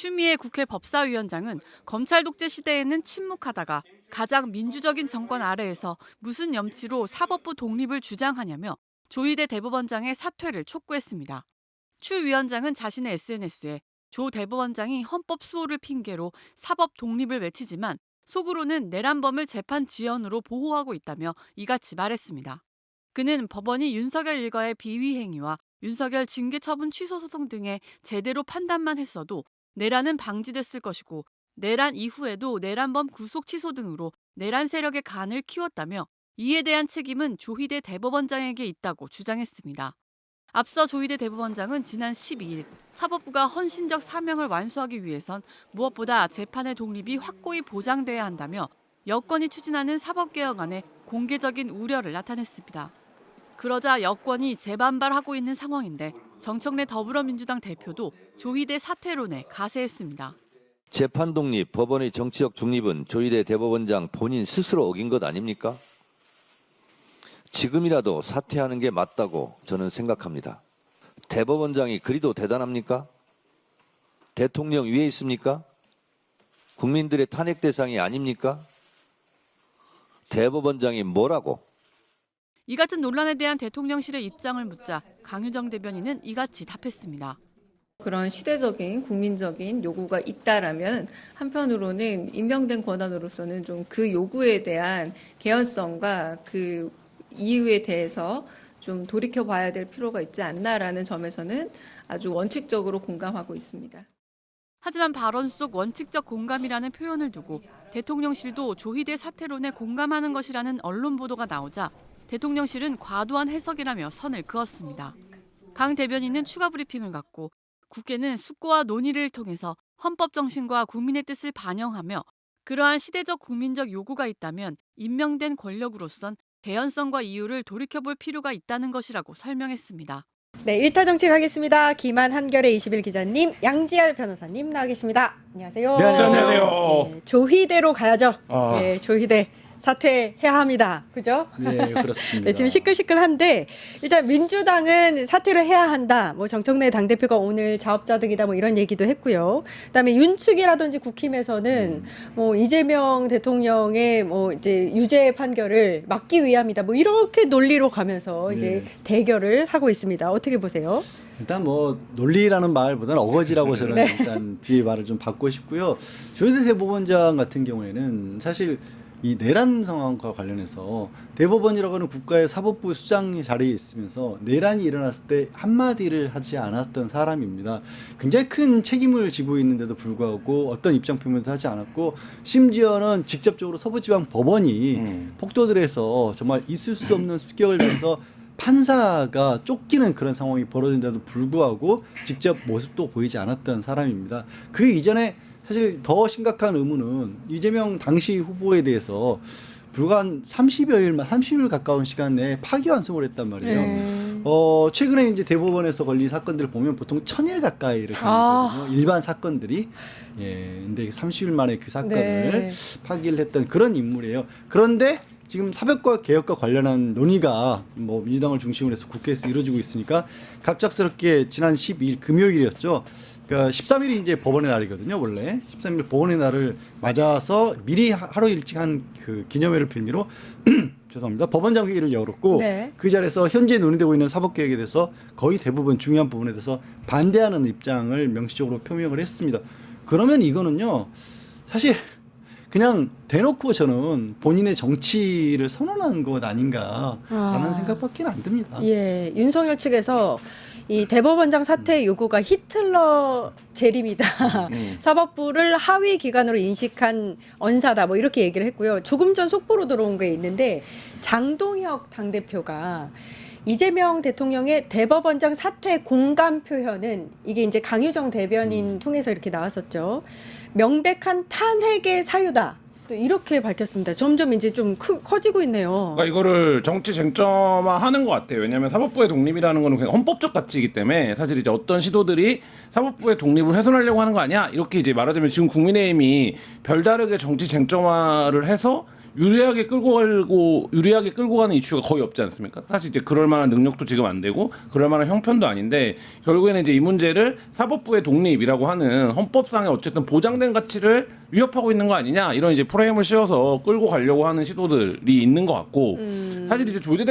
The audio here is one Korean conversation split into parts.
추미애 국회 법사위원장은 검찰 독재 시대에는 침묵하다가 가장 민주적인 정권 아래에서 무슨 염치로 사법부 독립을 주장하냐며 조희대 대법원장의 사퇴를 촉구했습니다. 추 위원장은 자신의 SNS에 조 대법원장이 헌법 수호를 핑계로 사법 독립을 외치지만 속으로는 내란범을 재판 지연으로 보호하고 있다며 이같이 말했습니다. 그는 법원이 윤석열 일가의 비위 행위와 윤석열 징계 처분 취소 소송 등에 제대로 판단만 했어도 내란은 방지됐을 것이고 내란 이후에도 내란범 구속 취소 등으로 내란 세력의 간을 키웠다며 이에 대한 책임은 조희대 대법원장에게 있다고 주장했습니다. 앞서 조희대 대법원장은 지난 12일 사법부가 헌신적 사명을 완수하기 위해선 무엇보다 재판의 독립이 확고히 보장돼야 한다며 여권이 추진하는 사법개혁안에 공개적인 우려를 나타냈습니다. 그러자 여권이 재반발하고 있는 상황인데 정청래 더불어민주당 대표도 조희대 사퇴론에 가세했습니다. 재판 독립, 법원의 정치적 중립은 조희대 대법원장 본인 스스로 어긴 것 아닙니까? 지금이라도 사퇴하는 게 맞다고 저는 생각합니다. 대법원장이 그리도 대단합니까? 대통령 위에 있습니까? 국민들의 탄핵 대상이 아닙니까? 대법원장이 뭐라고? 이 같은 논란에 대한 대통령실의 입장을 묻자 강유정 대변인은 이같이 답했습니다. 그런 시대적인 국민적인 요구가 있다라면 한편으로는 임명된 권한으로서는 좀 그 요구에 대한 개연성과 그 이유에 대해서 좀 돌이켜봐야 될 필요가 있지 않나라는 점에서는 아주 원칙적으로 공감하고 있습니다. 하지만 발언 속 원칙적 공감이라는 표현을 두고 대통령실도 조희대 사퇴론에 공감하는 것이라는 언론 보도가 나오자 대통령실은 과도한 해석이라며 선을 그었습니다. 강 대변인은 추가 브리핑을 갖고 국회는 숙고와 논의를 통해서 헌법 정신과 국민의 뜻을 반영하며 그러한 시대적 국민적 요구가 있다면 임명된 권력으로선 개연성과 이유를 돌이켜볼 필요가 있다는 것이라고 설명했습니다. 네, 1타 정치 가겠습니다. 김한 한겨레 21 기자님, 양지열 변호사님 나와 계십니다. 안녕하세요. 네, 안녕하세요. 네, 조희대로 가야죠. 네, 조희대 사퇴해야 합니다. 그죠? 네, 그렇습니다. 네, 지금 시끌시끌한데 일단 민주당은 사퇴를 해야 한다. 뭐 정청래 당대표가 오늘 자업자득이다 뭐 이런 얘기도 했고요. 그다음에 윤측이라든지 국힘에서는 뭐 이재명 대통령의 뭐 이제 유죄 판결을 막기 위함이다. 뭐 이렇게 논리로 가면서 이제 대결을 하고 있습니다. 어떻게 보세요? 일단 뭐 논리라는 말보다는 어거지라고 저는 일단 뒤에 말을 좀 받고 싶고요. 조희대 대법원장 같은 경우에는 사실 이 내란 상황과 관련해서 대법원이라고 하는 국가의 사법부 수장 자리에 있으면서 내란이 일어났을 때 한마디를 하지 않았던 사람입니다. 굉장히 큰 책임을 지고 있는데도 불구하고 어떤 입장 표명도 하지 않았고 심지어는 직접적으로 서부지방법원이 폭도들에서 정말 있을 수 없는 습격을 당해서 판사가 쫓기는 그런 상황이 벌어진데도 불구하고 직접 모습도 보이지 않았던 사람입니다. 그 이전에 사실 더 심각한 의문은 이재명 당시 후보에 대해서 불과 한 30일 가까운 시간 내에 파기환송을 했단 말이에요. 최근에 이제 대법원에서 걸린 사건들을 보면 보통 1000일 가까이를 걸리거든요. 일반 사건들이. 예. 근데 30일 만에 그 사건을 파기를 했던 그런 인물이에요. 그런데 지금 사법과 개혁과 관련한 논의가 뭐 민주당을 중심으로 해서 국회에서 이루어지고 있으니까 갑작스럽게 지난 12일 금요일이었죠. 그러니까 13일이 이제 법원의 날이거든요, 원래. 13일 법원의 날을 맞아서 미리 하루 일찍 한 그 기념회를 빌미로 죄송합니다. 법원장 회의를 열었고 그 자리에서 현재 논의되고 있는 사법개혁에 대해서 거의 대부분 중요한 부분에 대해서 반대하는 입장을 명시적으로 표명을 했습니다. 그러면 이거는요, 사실 그냥 대놓고 저는 본인의 정치를 선언한 것 아닌가라는 생각밖에 안 듭니다. 예, 윤석열 측에서 이 대법원장 사퇴 요구가 히틀러 재림이다. 사법부를 하위 기관으로 인식한 언사다. 뭐 이렇게 얘기를 했고요. 조금 전 속보로 들어온 게 있는데 장동혁 당대표가 이재명 대통령의 대법원장 사퇴 공감 표현은 이게 이제 강유정 대변인 통해서 이렇게 나왔었죠. 명백한 탄핵의 사유다. 또 이렇게 밝혔습니다. 점점 이제 좀 커지고 있네요. 그러니까 이거를 정치 쟁점화하는 것 같아요. 왜냐하면 사법부의 독립이라는 거는 그냥 헌법적 가치이기 때문에 사실 이제 어떤 시도들이 사법부의 독립을 훼손하려고 하는 거 아니야? 이렇게 이제 말하자면 지금 국민의힘이 별다르게 정치 쟁점화를 해서 유리하게 끌고 가는 이슈가 거의 없지 않습니까? 사실 이제 그럴 만한 능력도 지금 안 되고 그럴 만한 형편도 아닌데 결국에는 이제 이 문제를 사법부의 독립이라고 하는 헌법상의 어쨌든 보장된 가치를 위협하고 있는 거 아니냐 이런 이제 프레임을 씌워서 끌고 가려고 하는 시도들이 있는 것 같고 사실 이제 조희대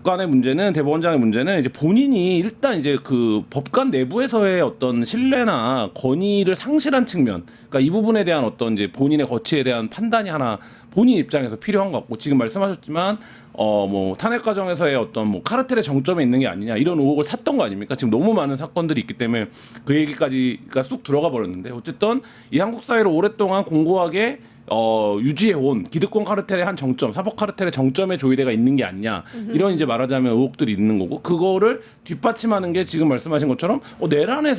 대법관의 문제는 대법원장의 문제는 이제 본인이 일단 이제 그 법관 내부에서의 어떤 신뢰나 권위를 상실한 측면, 그러니까 이 부분에 대한 어떤 이제 본인의 거취에 대한 판단이 하나 본인 입장에서 필요한 것 같고 지금 말씀하셨지만 뭐 탄핵 과정에서의 어떤 뭐 카르텔의 정점에 있는 게 아니냐 이런 의혹을 샀던 거 아닙니까? 지금 너무 많은 사건들이 있기 때문에 그 얘기까지가 쑥 들어가 버렸는데 어쨌든 이 한국 사회를 오랫동안 공고하게 유지해온 기득권 카르텔의 한 정점, 사법 카르텔의 정점에 조희대가 있는 게 아니냐 이런 이제 말하자면 의혹들이 있는 거고 그거를 뒷받침하는 게 지금 말씀하신 것처럼 내란에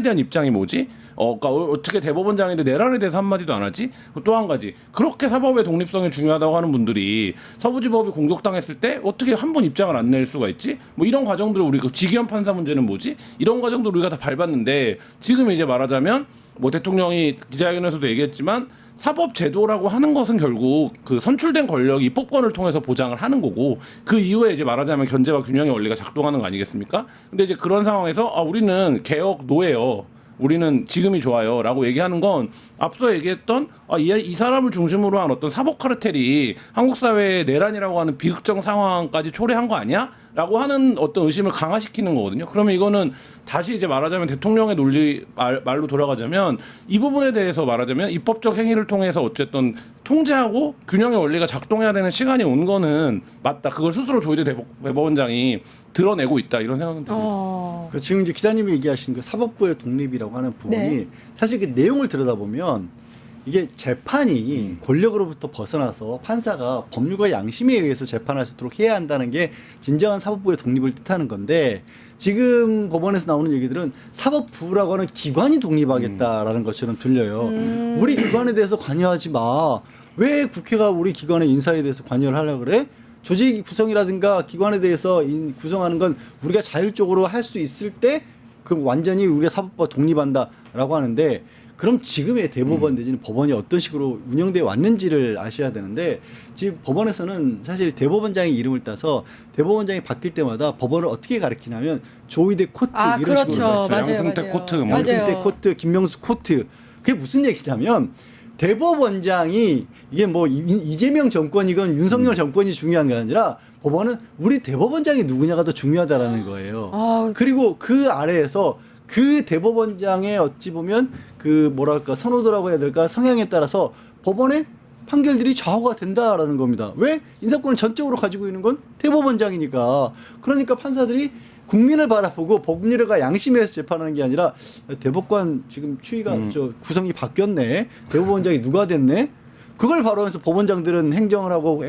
대한 입장이 뭐지? 그러니까 어떻게 대법원장인데 내란에 대해서 한마디도 안 하지? 또 한 가지 그렇게 사법의 독립성이 중요하다고 하는 분들이 서부지법이 공격당했을 때 어떻게 한 번 입장을 안 낼 수가 있지? 뭐 이런 과정들을 우리가 지기현 판사 문제는 뭐지? 이런 과정들을 우리가 다 밟았는데 지금 이제 말하자면 뭐 대통령이 기자회견에서도 얘기했지만 사법 제도라고 하는 것은 결국 그 선출된 권력이 입법권을 통해서 보장을 하는 거고 그 이후에 이제 말하자면 견제와 균형의 원리가 작동하는 거 아니겠습니까? 근데 이제 그런 상황에서 우리는 개혁 노예요. 우리는 지금이 좋아요라고 얘기하는 건 앞서 얘기했던 이 사람을 중심으로 한 어떤 사법 카르텔이 한국 사회의 내란이라고 하는 비극적 상황까지 초래한 거 아니야? 라고 하는 어떤 의심을 강화시키는 거거든요. 그러면 이거는 다시 이제 말하자면 대통령의 논리 말로 돌아가자면 이 부분에 대해서 말하자면 입법적 행위를 통해서 어쨌든 통제하고 균형의 원리가 작동해야 되는 시간이 온 거는 맞다. 그걸 스스로 조희대 대법원장이 드러내고 있다. 이런 생각은 듭니다. 그 지금 이제 기자님이 얘기하신 그 사법부의 독립이라고 하는 부분이 네. 사실 그 내용을 들여다보면 이게 재판이 권력으로부터 벗어나서 판사가 법률과 양심에 의해서 재판할 수 있도록 해야 한다는 게 진정한 사법부의 독립을 뜻하는 건데 지금 법원에서 나오는 얘기들은 사법부라고 하는 기관이 독립하겠다라는 것처럼 들려요. 우리 기관에 대해서 관여하지 마. 왜 국회가 우리 기관의 인사에 대해서 관여를 하려고 그래? 조직 구성이라든가 기관에 대해서 구성하는 건 우리가 자율적으로 할 수 있을 때 그럼 완전히 우리가 사법부가 독립한다라고 하는데 그럼 지금의 대법원 내지는 법원이 어떤 식으로 운영되어 왔는지를 아셔야 되는데 지금 법원에서는 사실 대법원장의 이름을 따서 대법원장이 바뀔 때마다 법원을 어떻게 가리키냐면 조희대 코트 이런 그렇죠. 식으로 맞아요, 양승태 맞아요. 코트, 양승태 맞아요. 코트, 김명수 코트. 그게 무슨 얘기냐면 대법원장이 이게 뭐 이재명 정권이건 윤석열 정권이 중요한 게 아니라 법원은 우리 대법원장이 누구냐가 더 중요하다라는 거예요. 그리고 그 아래에서 그 대법원장의 어찌 보면 그 뭐랄까 선호도라고 해야 될까 성향에 따라서 법원의 판결들이 좌우가 된다라는 겁니다. 왜? 인사권을 전적으로 가지고 있는 건 대법원장이니까. 그러니까 판사들이 국민을 바라보고 법률과 양심에서 재판하는 게 아니라 대법관 지금 추위가 구성이 바뀌었네. 대법원장이 누가 됐네. 그걸 바라보면서 법원장들은 행정을 하고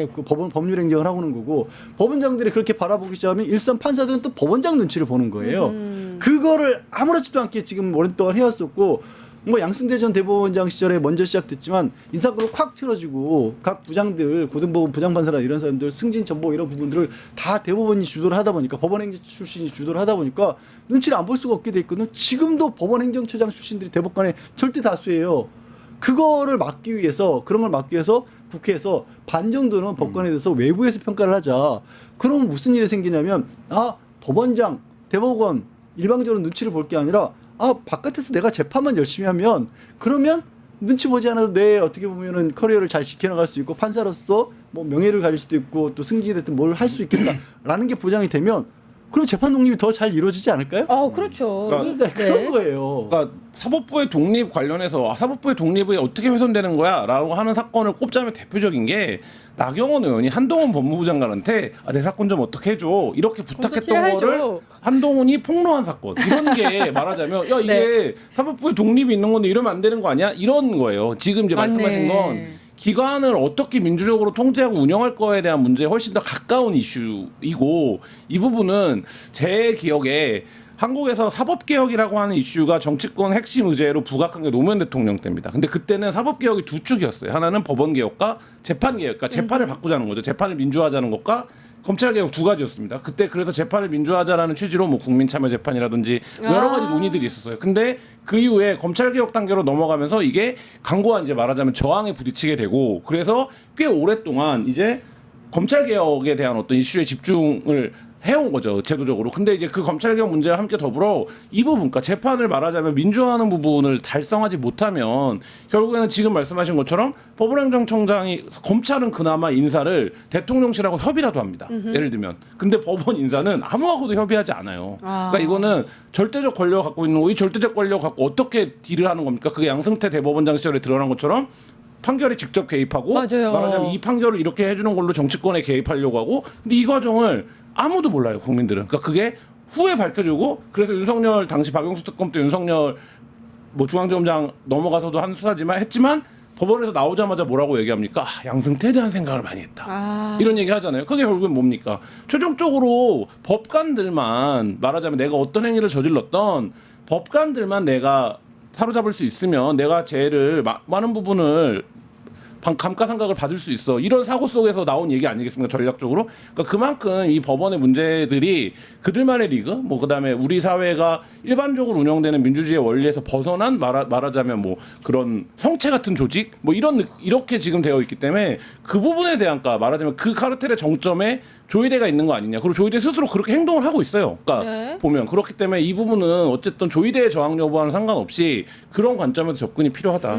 법률 행정을 하고는 거고 법원장들이 그렇게 바라보기 시작하면 일선 판사들은 또 법원장 눈치를 보는 거예요. 그거를 아무렇지도 않게 지금 오랫동안 해왔었고 뭐 양승태 전 대법원장 시절에 먼저 시작됐지만 인사권을 콱 틀어지고 각 부장들 고등법원 부장판사라 이런 사람들 승진 전보 이런 부분들을 다 대법원이 주도를 하다 보니까 법원행정 출신이 주도를 하다 보니까 눈치를 안 볼 수가 없게 돼 있거든요. 지금도 법원행정처장 출신들이 대법관의 절대 다수예요. 그거를 막기 위해서 그런 걸 막기 위해서 국회에서 반 정도는 법관에 대해서 외부에서 평가를 하자. 그러면 무슨 일이 생기냐면 법원장, 대법원 일방적으로 눈치를 볼 게 아니라 바깥에서 내가 재판만 열심히 하면 그러면 눈치 보지 않아도 내 어떻게 보면은 커리어를 잘 지켜나갈 수 있고 판사로서 뭐 명예를 가질 수도 있고 또 승진이 됐든 뭘 할 수 있겠다라는 게 보장이 되면 그럼 재판 독립이 더 잘 이루어지지 않을까요? 그렇죠. 그러니까 그런 거예요. 그러니까 사법부의 독립 관련해서 사법부의 독립이 어떻게 훼손되는 거야라고 하는 사건을 꼽자면 대표적인 게 나경원 의원이 한동훈 법무부 장관한테 내 사건 좀 어떻게 해줘 이렇게 부탁했던 거를 한동훈이 폭로한 사건 이런 게 말하자면 이게 사법부의 독립이 있는 건데 이러면 안 되는 거 아니야 이런 거예요. 지금 이제 말씀하신 건 기관을 어떻게 민주적으로 통제하고 운영할 거에 대한 문제에 훨씬 더 가까운 이슈이고 이 부분은 제 기억에 한국에서 사법개혁이라고 하는 이슈가 정치권 핵심 의제로 부각한 게 노무현 대통령 때입니다. 근데 그때는 사법개혁이 두 축이었어요. 하나는 법원개혁과 재판개혁, 그러니까 재판을 바꾸자는 거죠. 재판을 민주화하자는 것과 검찰개혁 두 가지였습니다. 그때 그래서 재판을 민주화하자라는 취지로 뭐 국민참여재판이라든지 여러 가지 논의들이 있었어요. 근데 그 이후에 검찰개혁 단계로 넘어가면서 이게 강고한 이제 말하자면 저항에 부딪히게 되고 그래서 꽤 오랫동안 이제 검찰개혁에 대한 어떤 이슈에 집중을 해온 거죠, 제도적으로. 근데 이제 그 검찰개혁 문제와 함께 더불어 이 부분, 그러니까 재판을 말하자면 민주화하는 부분을 달성하지 못하면 결국에는 지금 말씀하신 것처럼 법원행정청장이 검찰은 그나마 인사를 대통령실하고 협의라도 합니다. 예를 들면. 근데 법원 인사는 아무하고도 협의하지 않아요. 그러니까 이거는 절대적 권력을 갖고 있는 거, 이 절대적 권력을 갖고 어떻게 딜을 하는 겁니까? 그게 양승태 대법원장 시절에 드러난 것처럼 판결에 직접 개입하고 맞아요. 말하자면 이 판결을 이렇게 해주는 걸로 정치권에 개입하려고 하고 근데 이 과정을 아무도 몰라요 국민들은. 그러니까 그게 후에 밝혀지고 그래서 윤석열 당시 박영수 특검 때 윤석열 뭐 중앙지검장 넘어가서도 한 수사지만 했지만 법원에서 나오자마자 뭐라고 얘기합니까? 아, 양승태에 대한 생각을 많이 했다. 이런 얘기 하잖아요. 그게 결국엔 뭡니까? 최종적으로 법관들만 말하자면 내가 어떤 행위를 저질렀던 법관들만 내가 사로잡을 수 있으면 내가 죄를 많은 부분을 감가상각을 받을 수 있어. 이런 사고 속에서 나온 얘기 아니겠습니까? 전략적으로. 그러니까 그만큼 이 법원의 문제들이 그들만의 리그, 뭐 그다음에 우리 사회가 일반적으로 운영되는 민주주의의 원리에서 벗어난 말하자면 뭐 그런 성체 같은 조직, 뭐 이렇게 지금 되어 있기 때문에 그 부분에 대한 말하자면 그 카르텔의 정점에 조이대가 있는 거 아니냐. 그리고 조이대 스스로 그렇게 행동을 하고 있어요. 그러니까 네. 보면 그렇기 때문에 이 부분은 어쨌든 조이대의 저항 여부와는 상관없이 그런 관점에서 접근이 필요하다.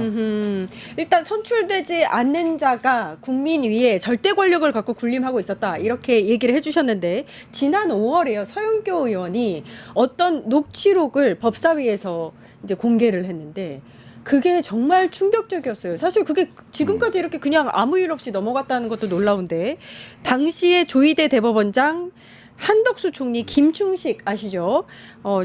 일단 선출되지 않는 자가 국민 위에 절대 권력을 갖고 군림하고 있었다. 이렇게 얘기를 해주셨는데 지난 5월에요. 서영교 의원이 어떤 녹취록을 법사위에서 이제 공개를 했는데 그게 정말 충격적이었어요. 사실 그게 지금까지 이렇게 그냥 아무 일 없이 넘어갔다는 것도 놀라운데 당시에 조이대 대법원장 한덕수 총리 김충식 아시죠?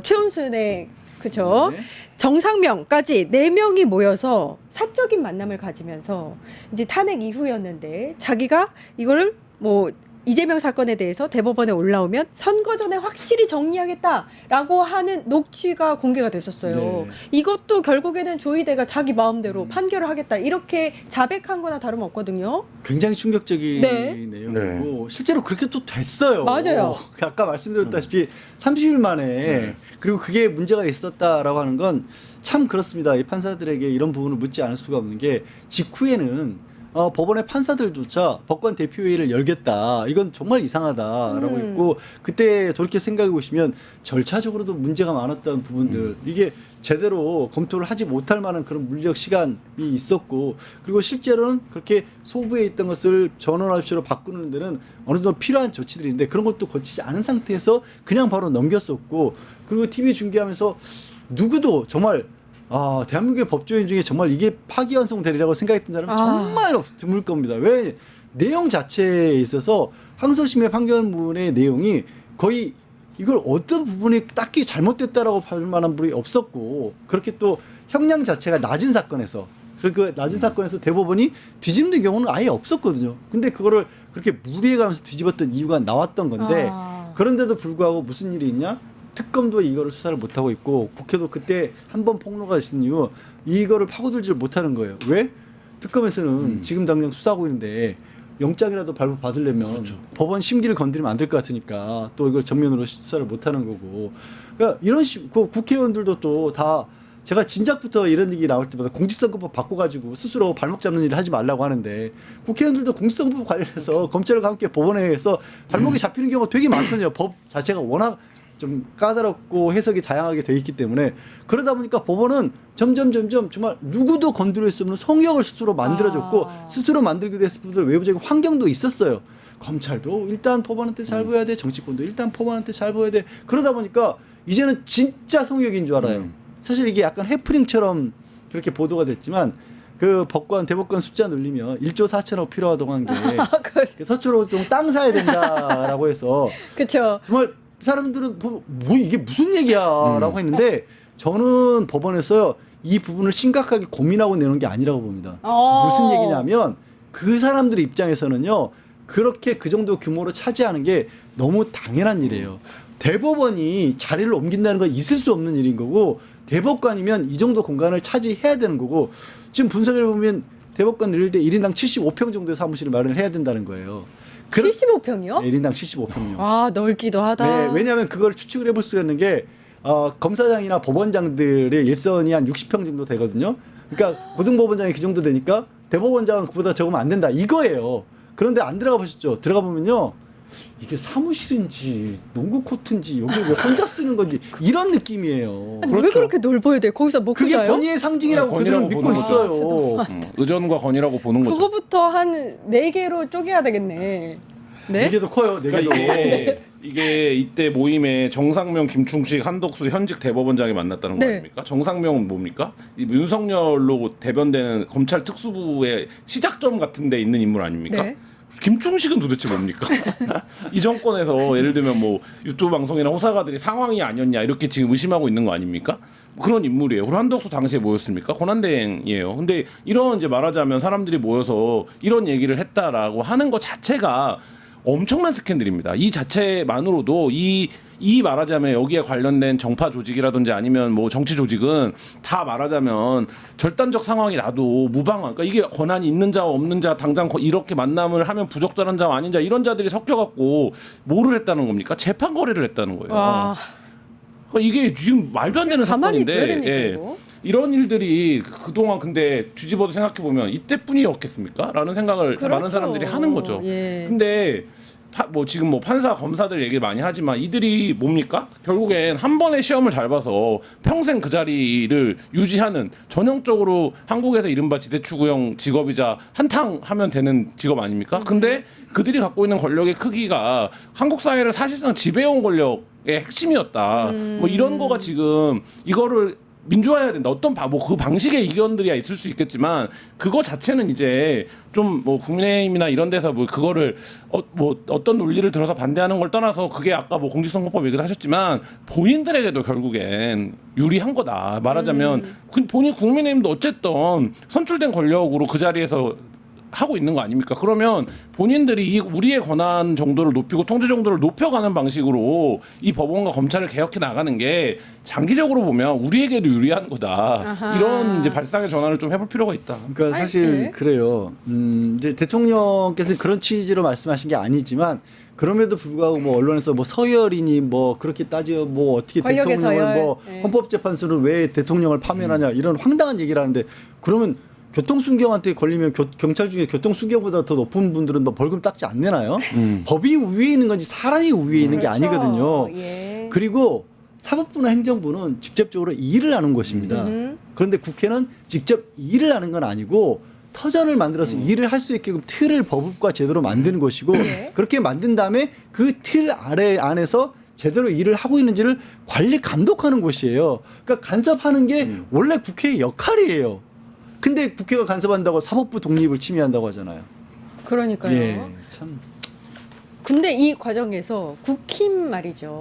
최은순의 그죠? 네. 정상명까지 4명이 모여서 사적인 만남을 가지면서 이제 탄핵 이후였는데 자기가 이거를 뭐 이재명 사건에 대해서 대법원에 올라오면 선거 전에 확실히 정리하겠다라고 하는 녹취가 공개가 됐었어요. 네. 이것도 결국에는 조이대가 자기 마음대로 판결을 하겠다 이렇게 자백한 거나 다름없거든요. 굉장히 충격적인 네. 내용이고 실제로 그렇게 또 됐어요. 맞아요. 아까 말씀드렸다시피 30일 만에 그리고 그게 문제가 있었다라고 하는 건 참 그렇습니다. 이 판사들에게 이런 부분을 묻지 않을 수가 없는 게 직후에는 법원의 판사들조차 법관 대표회의를 열겠다. 이건 정말 이상하다라고 했고 그때 돌이켜 생각해 보시면 절차적으로도 문제가 많았던 부분들 이게 제대로 검토를 하지 못할 만한 그런 물리적 시간이 있었고 그리고 실제로는 그렇게 소부에 있던 것을 전원합의로 바꾸는 데는 어느 정도 필요한 조치들이 있는데 그런 것도 거치지 않은 상태에서 그냥 바로 넘겼었고 그리고 TV 중계하면서 누구도 정말 대한민국의 법조인 중에 정말 이게 파기환송되리라고 생각했던 사람은 정말 드물 겁니다. 왜? 내용 자체에 있어서 항소심의 판결문의 내용이 거의 이걸 어떤 부분이 딱히 잘못됐다라고 할 만한 부분이 없었고 그렇게 또 형량 자체가 낮은 사건에서 그 낮은 사건에서 대법원이 뒤집는 경우는 아예 없었거든요. 근데 그거를 그렇게 무리해가면서 뒤집었던 이유가 나왔던 건데 그런데도 불구하고 무슨 일이 있냐? 특검도 이거를 수사를 못하고 있고 국회도 그때 한 번 폭로가 있은 이후 이거를 파고들지를 못하는 거예요. 왜? 특검에서는 지금 당장 수사하고 있는데 영장이라도 발부받으려면 법원 심기를 건드리면 안 될 것 같으니까 또 이걸 정면으로 수사를 못하는 거고 그러니까 이런 국회의원들도 또 다 제가 진작부터 이런 얘기 나올 때마다 공직선거법 바꿔가지고 스스로 발목 잡는 일을 하지 말라고 하는데 국회의원들도 공직선거법 관련해서 검찰과 함께 법원에서 발목이 잡히는 경우가 되게 많거든요. 법 자체가 워낙 좀 까다롭고 해석이 다양하게 돼 있기 때문에 그러다 보니까 법원은 점점 정말 누구도 건드릴 수 없는 성역을 스스로 만들어줬고 스스로 만들기도 했을 뿐더러 외부적인 환경도 있었어요. 검찰도 일단 법원한테 잘 보여야 돼. 정치권도 일단 법원한테 잘 보여야 돼. 그러다 보니까 이제는 진짜 성역인 줄 알아요. 사실 이게 약간 해프닝처럼 그렇게 보도가 됐지만 그 대법관 숫자 늘리면 1조 4천억 필요하다고 한 게 서초로 좀 땅 사야 된다라고 해서 그렇죠. 정말 사람들은 뭐 이게 무슨 얘기야라고 했는데 저는 법원에서 이 부분을 심각하게 고민하고 내놓은 게 아니라고 봅니다. 무슨 얘기냐면 그 사람들 입장에서는요. 그렇게 그 정도 규모로 차지하는 게 너무 당연한 일이에요. 대법원이 자리를 옮긴다는 건 있을 수 없는 일인 거고 대법관이면 이 정도 공간을 차지해야 되는 거고 지금 분석을 보면 대법관 늘릴 때 1인당 75평 정도의 사무실을 마련해야 된다는 거예요. 75평이요? 1인당 75평요. 아, 넓기도 하다. 네, 왜냐하면 그걸 추측을 해볼 수가 있는 게 검사장이나 법원장들의 일선이 한 60평 정도 되거든요. 그러니까 고등법원장이 그 정도 되니까 대법원장은 그보다 적으면 안 된다 이거예요. 그런데 안 들어가 보셨죠? 들어가 보면요. 이게 사무실인지 농구 코트인지 여기 왜 혼자 쓰는 건지 이런 느낌이에요. 아니, 왜 그렇게 넓어야 돼? 거기서 먹고 그게 자요? 권위의 상징이라고 권위라고 그들은 믿고 보는 있어요. 의전과 권위라고 보는 거죠. 그거부터 한 4개로 쪼개야 되겠네. 네? 이게 더 커요. 네 개도. 그러니까 이게 이때 모임에 정상명, 김충식, 한덕수 현직 대법원장이 만났다는 거 네. 아닙니까? 정상명은 뭡니까? 이 윤석열로 대변되는 검찰 특수부의 시작점 같은 데 있는 인물 아닙니까? 네. 김충식은 도대체 뭡니까? 이 정권에서 예를 들면 뭐 유튜브 방송이나 호사가들이 상황이 아니었냐 이렇게 지금 의심하고 있는 거 아닙니까? 그런 인물이에요. 그리고 한덕수 당시에 뭐였습니까? 권한대행이에요. 근데 이런 이제 말하자면 사람들이 모여서 이런 얘기를 했다라고 하는 것 자체가 엄청난 스캔들입니다. 이 자체만으로도 이 말하자면 여기에 관련된 정파 조직이라든지 아니면 뭐 정치 조직은 다 말하자면 절단적 상황이 나도 무방한, 그러니까 이게 권한이 있는 자와 없는 자, 당장 이렇게 만남을 하면 부적절한 자와 아닌 자 이런 자들이 섞여갖고 뭐를 했다는 겁니까? 재판 거래를 했다는 거예요. 와, 그러니까 이게 지금 말도 안 되는 가만히 사건인데 둬야 됩니까, 예. 이거? 이런 일들이 그동안 근데 뒤집어서 생각해 보면 이때뿐이었겠습니까? 라는 생각을 그렇죠. 많은 사람들이 하는 거죠. 예. 근데 뭐 지금 뭐 판사 검사들 얘기를 많이 하지만 이들이 뭡니까? 결국엔 한 번의 시험을 잘 봐서 평생 그 자리를 유지하는 전형적으로 한국에서 이른바 지대추구형 직업이자 한탕 하면 되는 직업 아닙니까? 근데 그들이 갖고 있는 권력의 크기가 한국 사회를 사실상 지배해온 권력의 핵심이었다. 뭐 이런 거가 지금 이거를 민주화해야 된다. 어떤 그 방식의 이견들이 있을 수 있겠지만 그거 자체는 이제 좀 뭐 국민의힘이나 이런 데서 뭐 그거를 뭐 어떤 논리를 들어서 반대하는 걸 떠나서 그게 아까 뭐 공직선거법 얘기를 하셨지만 본인들에게도 결국엔 유리한 거다. 말하자면 본인 국민의힘도 어쨌든 선출된 권력으로 그 자리에서 하고 있는 거 아닙니까? 그러면 본인들이 우리의 권한 정도를 높이고 통제 정도를 높여가는 방식으로 이 법원과 검찰을 개혁해 나가는 게 장기적으로 보면 우리에게도 유리한 거다. 아하. 이런 이제 발상의 전환을 좀 해볼 필요가 있다. 그러니까 아니, 사실 네. 그래요. 이제 대통령께서 그런 취지로 말씀하신 게 아니지만 그럼에도 불구하고 뭐 언론에서 뭐 서열이니 뭐 그렇게 따져 뭐 어떻게 권력의 대통령을 서열. 뭐 네. 헌법재판소를 왜 대통령을 파면하냐 이런 황당한 얘기를 하는데 그러면 교통순경한테 걸리면 경찰 중에 교통순경보다 더 높은 분들은 뭐 벌금 딱지 안 내나요? 법이 위에 있는 건지 사람이 위에 있는 게 그렇죠. 아니거든요. 예. 그리고 사법부나 행정부는 직접적으로 일을 하는 것입니다. 그런데 국회는 직접 일을 하는 건 아니고 터전을 만들어서 일을 할 수 있게끔 틀을 법과 제도로 만드는 것이고 네. 그렇게 만든 다음에 그 틀 안에서 제대로 일을 하고 있는지를 관리 감독하는 곳이에요. 그러니까 간섭하는 게 원래 국회의 역할이에요. 근데 국회가 간섭한다고 사법부 독립을 침해한다고 하잖아요. 그러니까요. 예, 참. 근데 이 과정에서 국힘 말이죠.